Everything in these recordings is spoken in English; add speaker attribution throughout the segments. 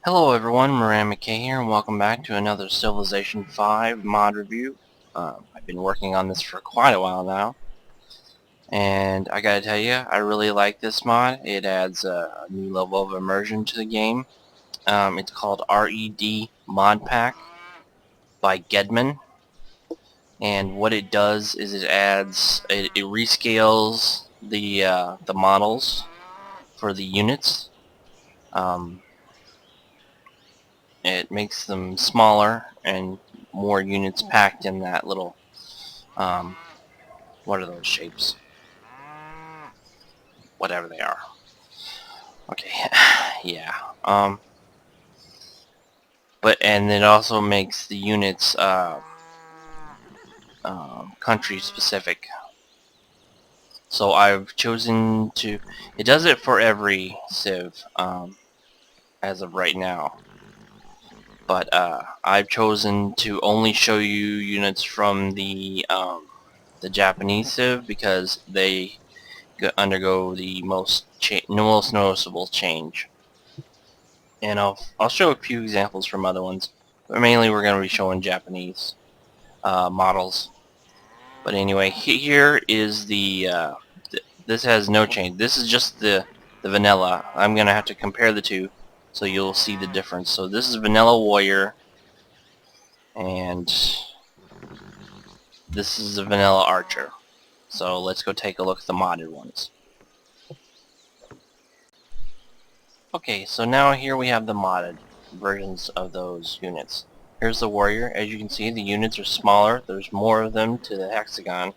Speaker 1: Hello everyone, Moran McKay here, and welcome back to another Civilization 5 mod review. I've been working on this for quite a while now, and I gotta tell you, I really like this mod. It adds a new level of immersion to the game. It's called R.E.D. Mod Pack by Gedman, and what it does is it rescales the models for the units. Um, It makes them smaller and more units packed in that little, um, what are those shapes? Whatever they are. Okay, yeah. And it also makes the units country specific. So I've chosen to. It does it for every civ as of right now. But I've chosen to only show you units from the Japanese civ because they undergo the most noticeable change. And I'll show a few examples from other ones, but mainly we're going to be showing Japanese models. But anyway, here is this has no change. This is just the vanilla. I'm going to have to compare the two so you'll see the difference. So this is Vanilla Warrior, and this is the Vanilla Archer. So let's go take a look at the modded ones. Okay, so now here we have the modded versions of those units. Here's the warrior. As you can see, the units are smaller. There's more of them to the hexagon.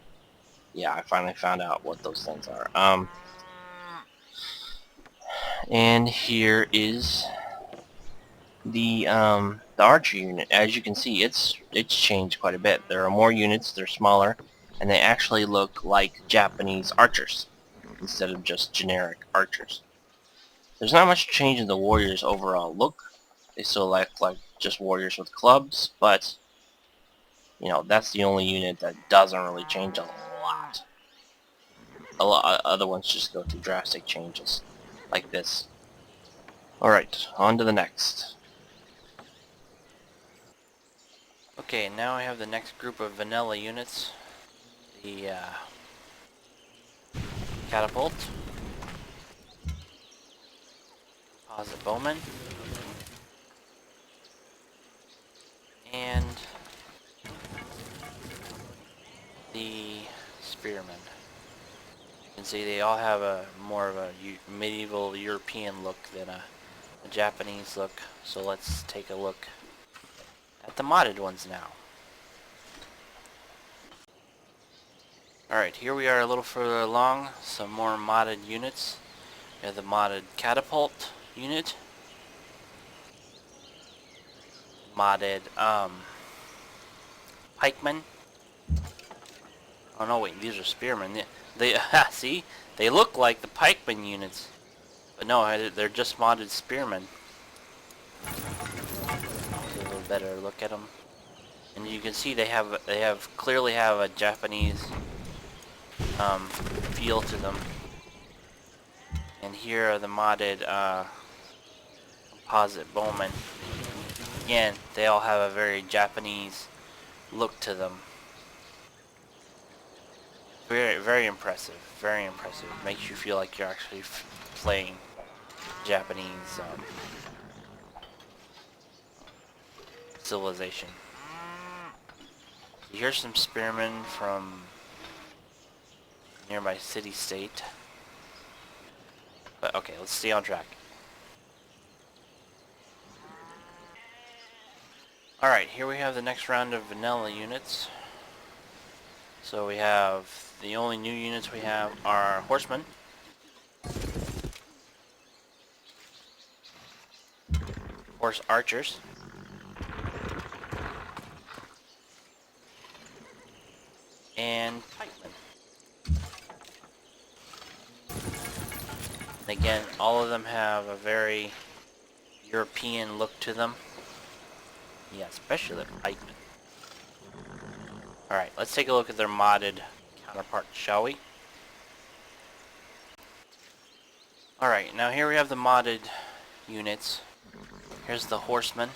Speaker 1: Yeah, I finally found out what those things are. And here is the archer unit. As you can see, it's changed quite a bit. There are more units. They're smaller, and they actually look like Japanese archers instead of just generic archers. There's not much change in the warriors' overall look. They still look like just warriors with clubs, but you know, that's the only unit that doesn't really change a lot. A lot other ones just go through drastic changes, like this. Alright, on to the next. Okay, now I have the next group of vanilla units. The catapult, composite bowman, and the spearmen. You can see they all have a more of a medieval European look than a Japanese look. So let's take a look at the modded ones now. Alright, here we are a little further along. Some more modded units. We have the modded catapult unit. Modded pikemen. Oh no, wait, these are spearmen. They see? They look like the pikemen units. But no, they're just modded spearmen. Take a little better look at them. And you can see they clearly have a Japanese feel to them. And here are the modded composite bowmen. Again, they all have a very Japanese look to them. Very, very impressive. Very impressive. Makes you feel like you're actually playing Japanese civilization. Here's some spearmen from nearby city-state. But okay, let's stay on track. Alright, here we have the next round of vanilla units. So we have, the only new units we have are horsemen, horse archers, and pikemen. And again, all of them have a very European look to them. Yeah, especially the pikemen. Alright, let's take a look at their modded counterpart, shall we? Alright, now here we have the modded units. Here's the horsemen.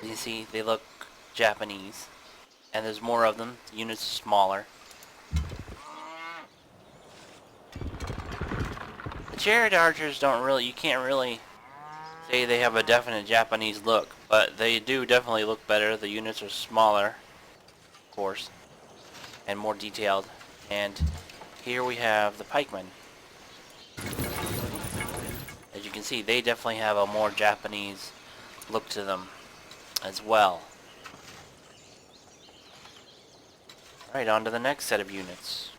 Speaker 1: You see, they look Japanese. And there's more of them. The units are smaller. The chariot archers don't really, you can't really say they have a definite Japanese look, but they do definitely look better. The units are smaller, of course, and more detailed. And here we have the pikemen. As you can see, they definitely have a more Japanese look to them as well. Alright, on to the next set of units.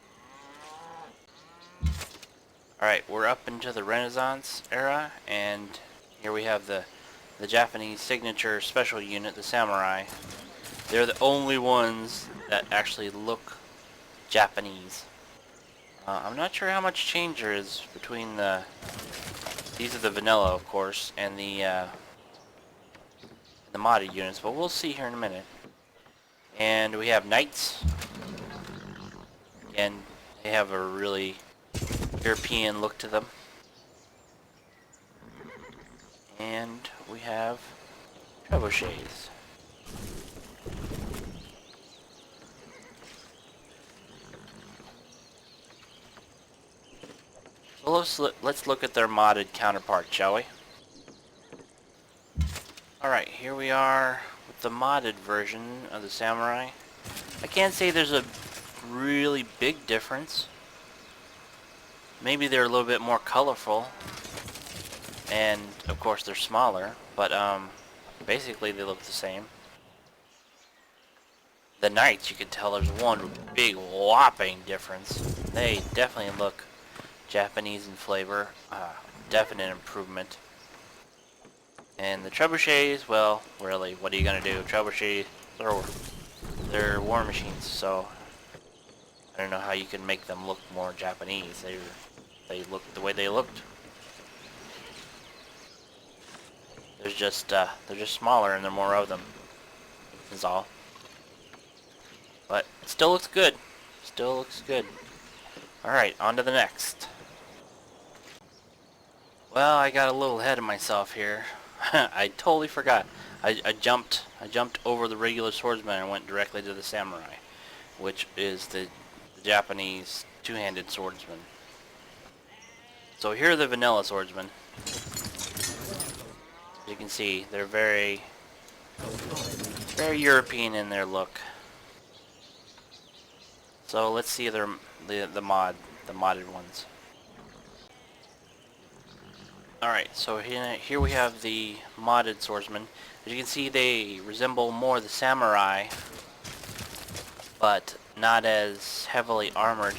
Speaker 1: Alright, we're up into the Renaissance era, and here we have the Japanese signature special unit, the samurai. They're the only ones that actually look Japanese. I'm not sure how much change there is between these are the vanilla, of course, and the modded units, but we'll see here in a minute. And we have knights. Again, they have a really European look to them. And we have trebuchets. So let's look at their modded counterpart, shall we? Alright, here we are with the modded version of the samurai. I can't say there's a really big difference. Maybe they're a little bit more colorful, and of course they're smaller, but basically they look the same. The knights, you can tell there's one big whopping difference. They definitely look Japanese in flavor, definite improvement. And the trebuchets, well, really, what are you gonna do? Trebuchets, they're war machines, so I don't know how you can make them look more Japanese. They look the way they looked. They're just smaller and there are more of them. Is all. But it still looks good. Still looks good. Alright, on to the next. Well, I got a little ahead of myself here. I totally forgot. I jumped over the regular swordsman and went directly to the samurai, which is the Japanese two-handed swordsman. So here are the vanilla swordsmen. As you can see, they're very European in their look. So let's see the modded ones. Alright, so here we have the modded swordsmen. As you can see, they resemble more the samurai, but not as heavily armored.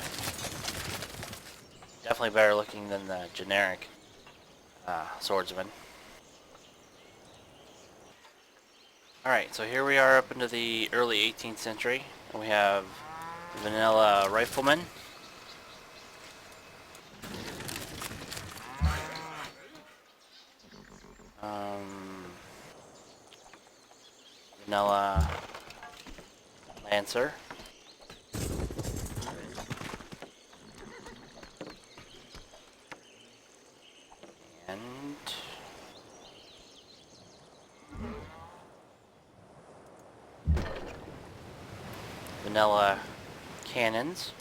Speaker 1: Definitely better looking than the generic swordsman. Alright, so here we are up into the early 18th century. And we have vanilla riflemen. Vanilla lancer. And vanilla cannons.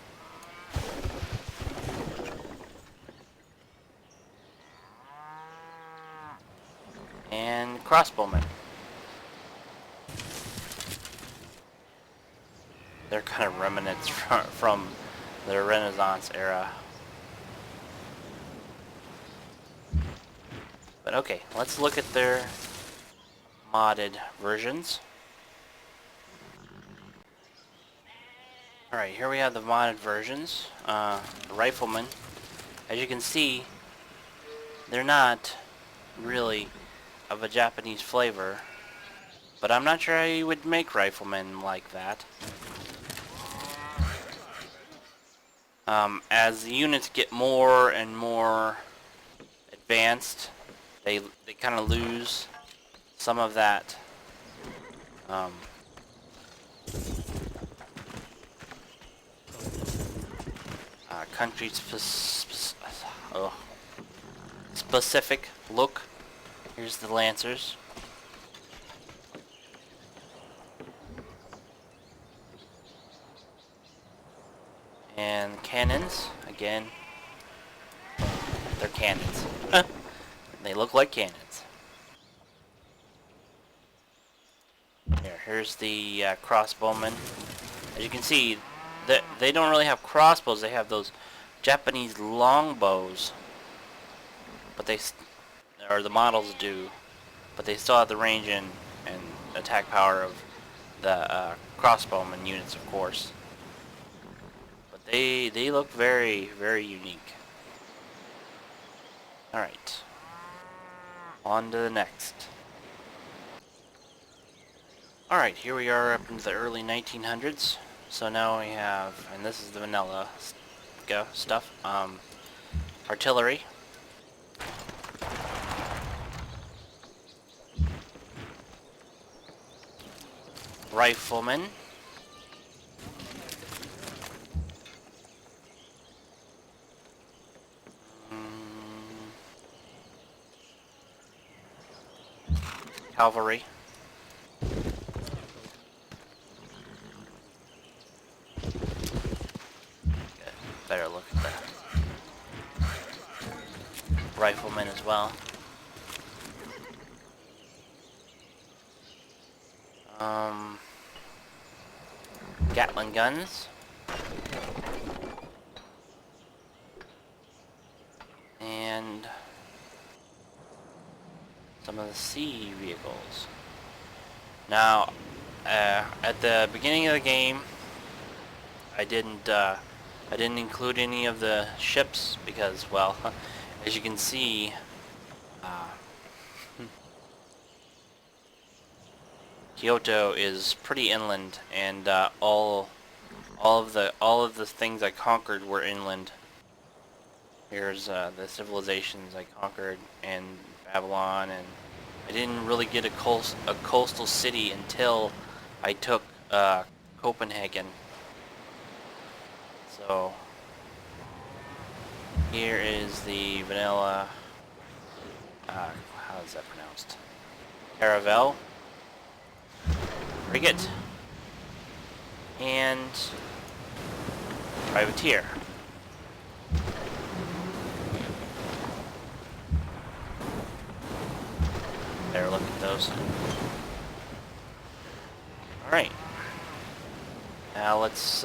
Speaker 1: And crossbowmen. They're kind of remnants from the Renaissance era. But okay, let's look at their modded versions. Alright, here we have the modded versions. The riflemen. As you can see, they're not really of a Japanese flavor, but I'm not sure how you would make riflemen like that. As the units get more and more advanced, they kind of lose some of that specific look. Here's the Lancers. And cannons, again, they're cannons. They look like cannons. Here's the crossbowmen. As you can see, they don't really have crossbows. They have those Japanese longbows, but or the models do, but they still have the range and attack power of the crossbowman units, of course. But they look very, very unique. All right, on to the next. Alright, here we are up into the early 1900s. So now we have, and this is the vanilla stuff, artillery. Riflemen. Cavalry. Better look at that. Riflemen as well. Gatling guns. And some of the sea vehicles. Now, at the beginning of the game, I didn't include any of the ships because, well, as you can see, Kyoto is pretty inland, and all of the things I conquered were inland. Here's the civilizations I conquered in Babylon, and I didn't really get a coastal city until I took Copenhagen. So here is the Vanila, how is that pronounced? Caravel, frigate, and privateer. There, look at those. Alright. Now let's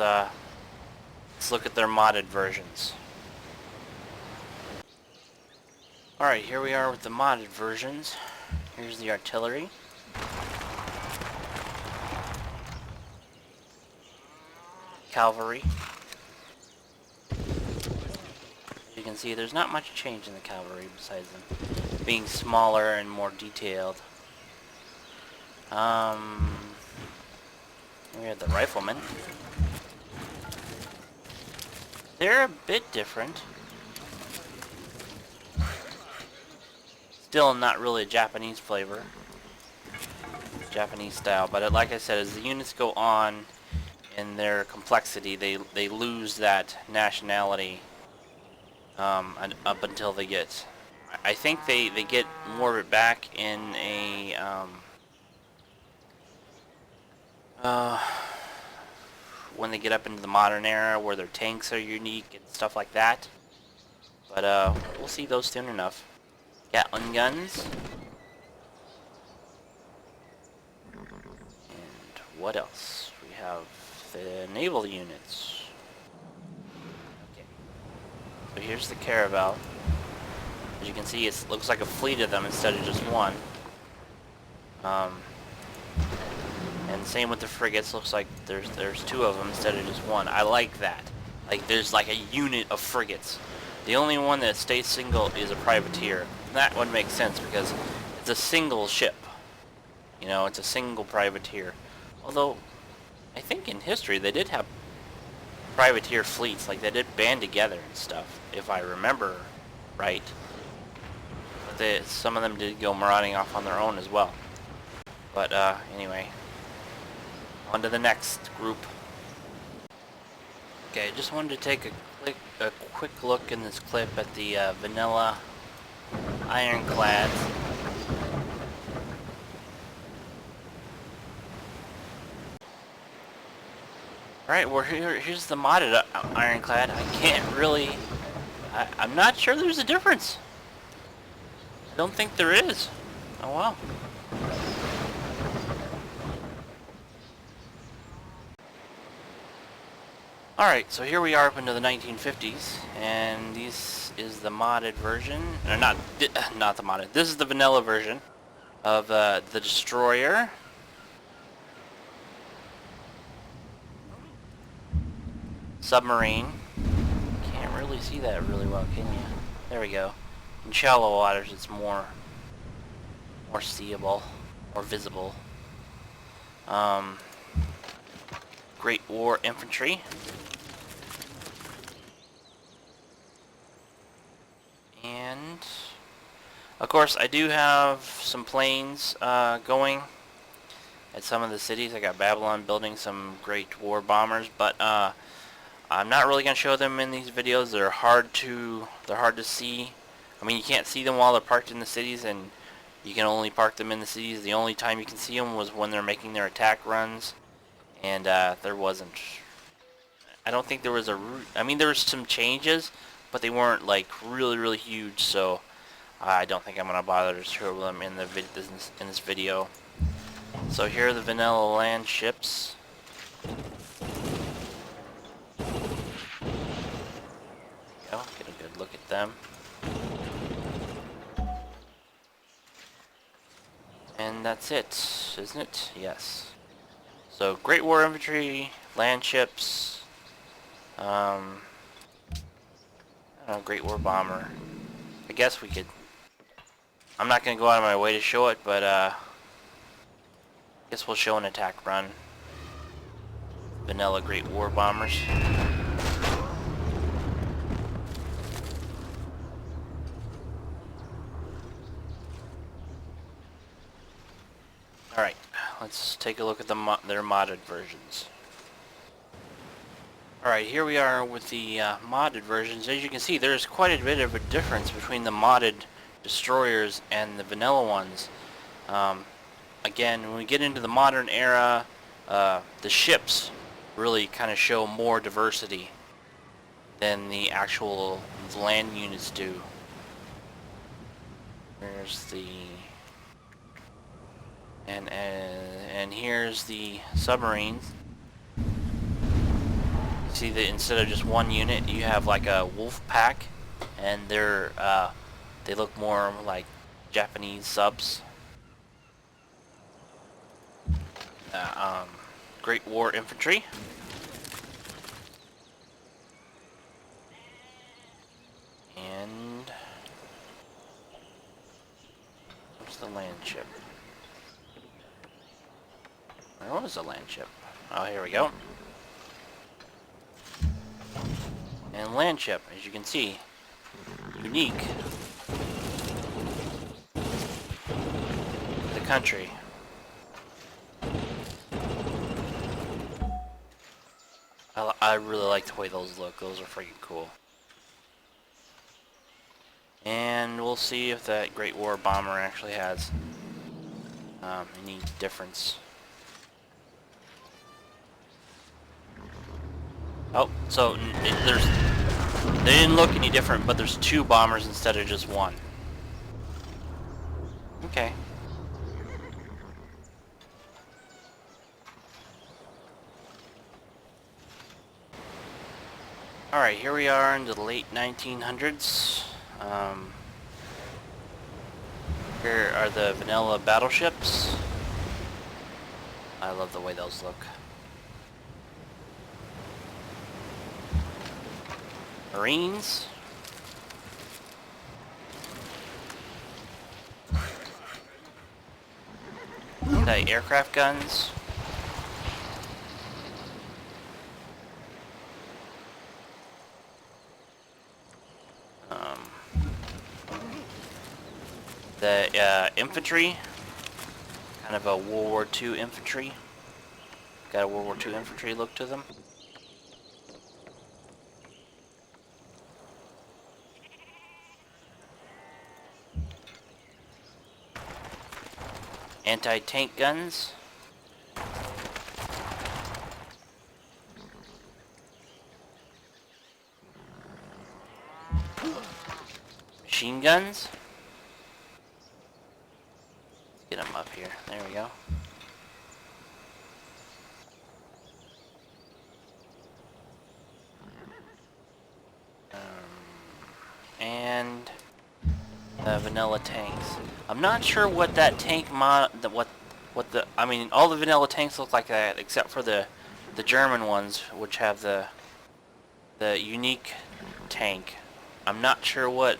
Speaker 1: look at their modded versions. Alright, here we are with the modded versions. Here's the artillery. Cavalry. As you can see, there's not much change in the cavalry besides them being smaller and more detailed. We have the riflemen. They're a bit different. Still not really a Japanese flavor. Japanese style, but like I said, as the units go on in their complexity, they lose that nationality up until they get... I think they get more of it back in a when they get up into the modern era where their tanks are unique and stuff like that. But we'll see those soon enough. Gatling guns. And what else? We have the naval units. Okay. So here's the Caravel. As you can see, it looks like a fleet of them instead of just one. And same with the frigates. Looks like there's two of them instead of just one. I like that. Like there's like a unit of frigates. The only one that stays single is a privateer. And that would make sense because it's a single ship. You know, it's a single privateer. Although, I think in history they did have privateer fleets. Like they did band together and stuff, if I remember right. But some of them did go marauding off on their own as well. But anyway, on to the next group. Okay, I just wanted to take a quick look in this clip at the Vanilla ironclads. Alright, well here's the modded ironclad. I can't really... I'm not sure there's a difference. I don't think there is. Oh wow. Alright, so here we are up into the 1950s, and this is the modded version, or not the modded, this is the vanilla version of the destroyer. Submarine. Can't really see that really well, can you? There we go. In shallow waters it's more seeable, more visible. Great War infantry. And of course I do have some planes going at some of the cities. I got Babylon building some Great War bombers, but I'm not really going to show them in these videos. They're hard to see. I mean, you can't see them while they're parked in the cities, and you can only park them in the cities. The only time you can see them was when they're making their attack runs, and there wasn't. I don't think there was a. I mean, there was some changes, but they weren't like really huge. So I don't think I'm going to bother to show them in this video. So here are the Vanilla land ships. Get a good look at them. And that's it, isn't it? Yes. So Great War infantry, land ships, I don't know, Great War bomber. I guess we could. I'm not gonna go out of my way to show it, but I guess we'll show an attack run. Vanilla Great War bombers. Alright, let's take a look at their modded versions. Alright, here we are with the modded versions. As you can see, there's quite a bit of a difference between the modded destroyers and the vanilla ones. Again, when we get into the modern era, the ships really kind of show more diversity than the actual land units do. There's the... And here's the submarines. See that instead of just one unit, you have like a wolf pack, and they look more like Japanese subs. Great War infantry. And what's the land ship? Where was the land ship? Oh, here we go. And land ship, as you can see, unique to the country. I really like the way those look. Those are freaking cool. And we'll see if that Great War bomber actually has any difference. Oh, so they didn't look any different, but there's two bombers instead of just one. Okay. Alright, here we are into the late 1900s. Here are the vanilla battleships. I love the way those look. Marines. The aircraft guns. The infantry. Kind of a World War II infantry. Got a World War II infantry look to them. Anti-tank guns. Machine guns. Let's get them up here. There we go. And vanilla tanks. I'm not sure what that tank I mean, all the vanilla tanks look like that except for the German ones, which have the unique tank. I'm not sure what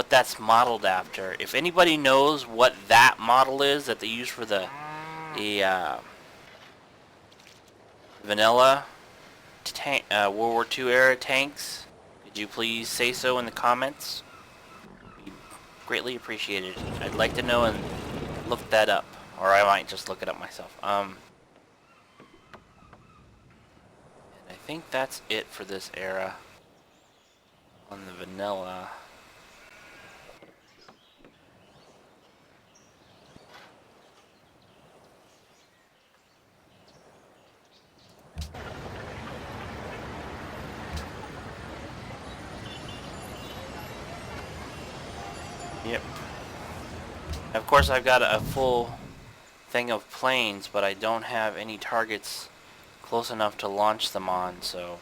Speaker 1: that's modeled after. If anybody knows what that model is that they use for the vanilla tank, World War II era tanks, could you please say so in the comments? Greatly appreciated. I'd like to know and look that up, or I might just look it up myself. And I think that's it for this era on the vanilla. Yep. Of course, I've got a full thing of planes, but I don't have any targets close enough to launch them on, so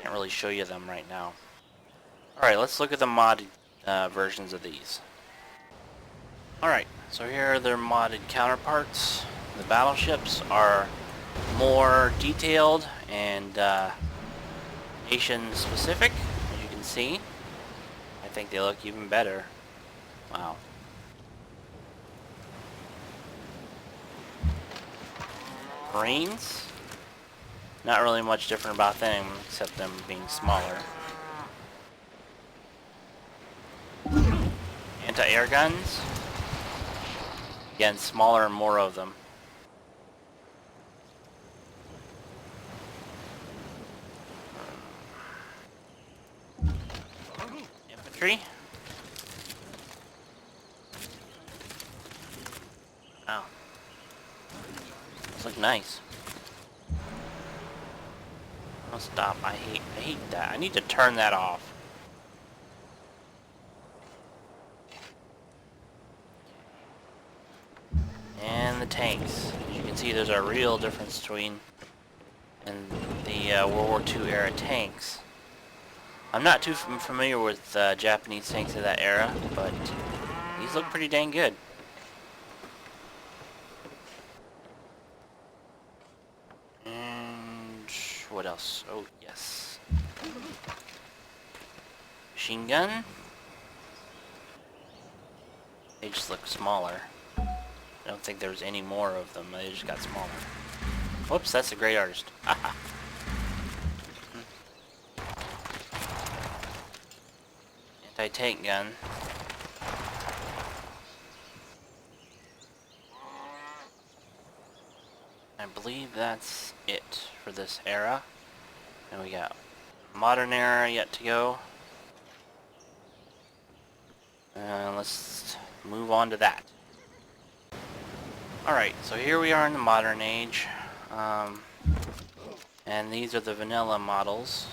Speaker 1: can't really show you them right now. Alright, let's look at the modded versions of these. Alright, so here are their modded counterparts. The battleships are more detailed and nation specific, as you can see. I think they look even better. Wow. Marines? Not really much different about them, except them being smaller. Anti-air guns? Again, smaller and more of them. Infantry? Wow. Those look nice. Oh, stop. I hate that. I need to turn that off. And the tanks. As you can see, there's a real difference between the World War II era tanks. I'm not too familiar with Japanese tanks of that era, but these look pretty dang good. And what else? Oh, yes. Machine gun. They just look smaller. I don't think there's any more of them. They just got smaller. Whoops, that's a great artist. Haha. Anti-tank gun. I believe that's it for this era. And we got modern era yet to go. Let's move on to that. Alright, so here we are in the modern age. And these are the vanilla models.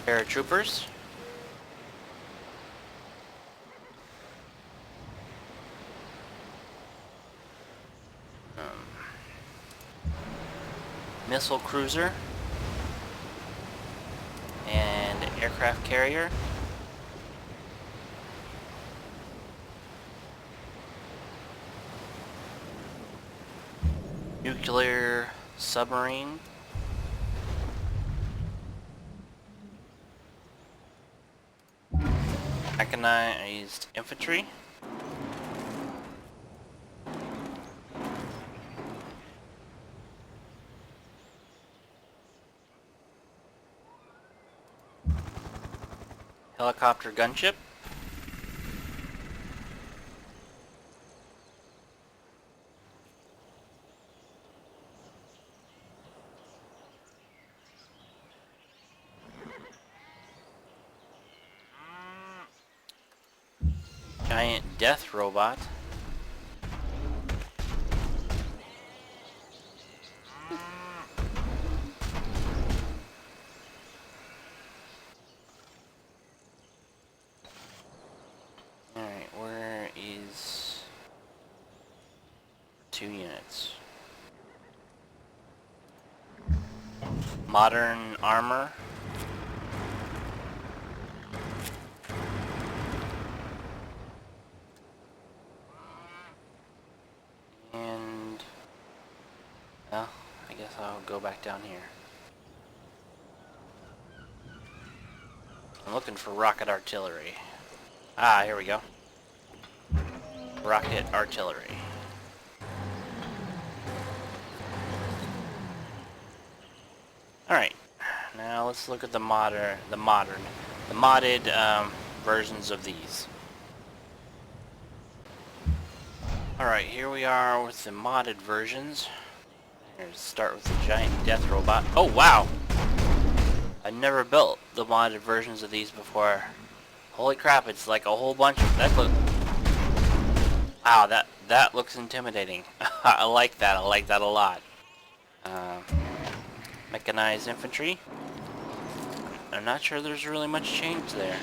Speaker 1: Paratroopers. Missile cruiser. And aircraft carrier. Nuclear submarine. Mechanized infantry. Helicopter gunship. Giant death robot. 2 units. Modern armor. And, well, I guess I'll go back down here. I'm looking for rocket artillery. Ah, here we go. Rocket artillery. Alright, now let's look at the modded versions of these. Alright, here we are with the modded versions. Let's start with the giant death robot. Oh wow! I never built the modded versions of these before. Holy crap, it's like a whole bunch of that. Wow, that looks intimidating. I like that. I like that a lot. Mechanized infantry. I'm not sure there's really much change there.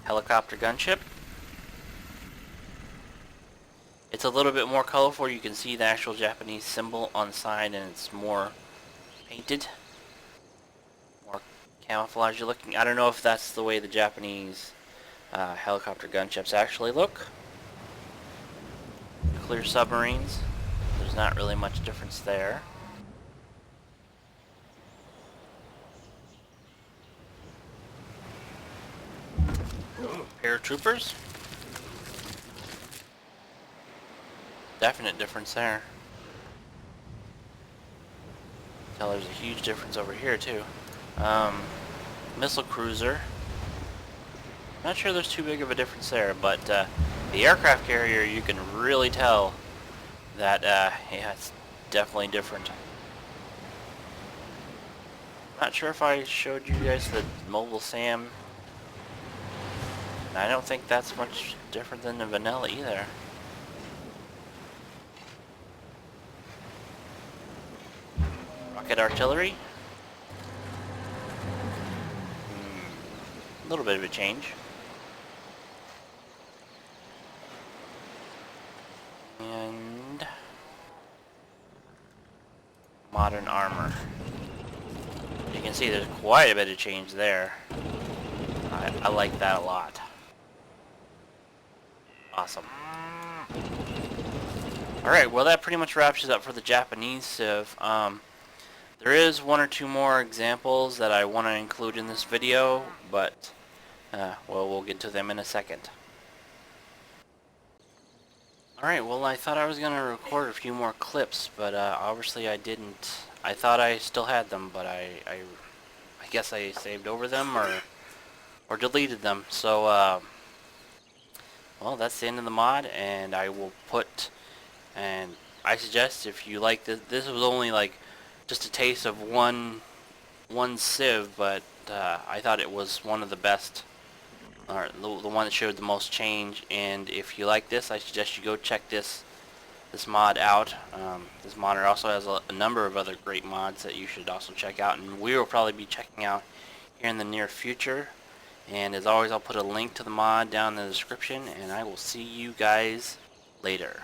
Speaker 1: Helicopter gunship. It's a little bit more colorful. You can see the actual Japanese symbol on the side, and it's more painted, more camouflage looking. I don't know if that's the way the Japanese helicopter gunships actually look. Clear submarines. There's not really much difference there. Paratroopers. Definite difference there. Tell there's a huge difference over here too. Missile cruiser. Not sure there's too big of a difference there, but the aircraft carrier, you can really tell that yeah, it's definitely different. Not sure if I showed you guys the mobile SAM. I don't think that's much different than the Vanila either. Rocket artillery. A little bit of a change. And modern armor. You can see there's quite a bit of change there. I like that a lot. Awesome. Alright, well that pretty much wraps it up for the Japanese Civ. There is one or two more examples that I want to include in this video, but well, we'll get to them in a second. Alright, well I thought I was going to record a few more clips, but obviously I didn't. I thought I still had them, but I guess I saved over them or deleted them. So well, that's the end of the mod, and I will put, and I suggest if you like this was only like just a taste of one Civ, but I thought it was one of the best, or the one that showed the most change. And if you like this, I suggest you go check this mod out. This modder also has a number of other great mods that you should also check out, and we will probably be checking out here in the near future. And as always, I'll put a link to the mod down in the description, and I will see you guys later.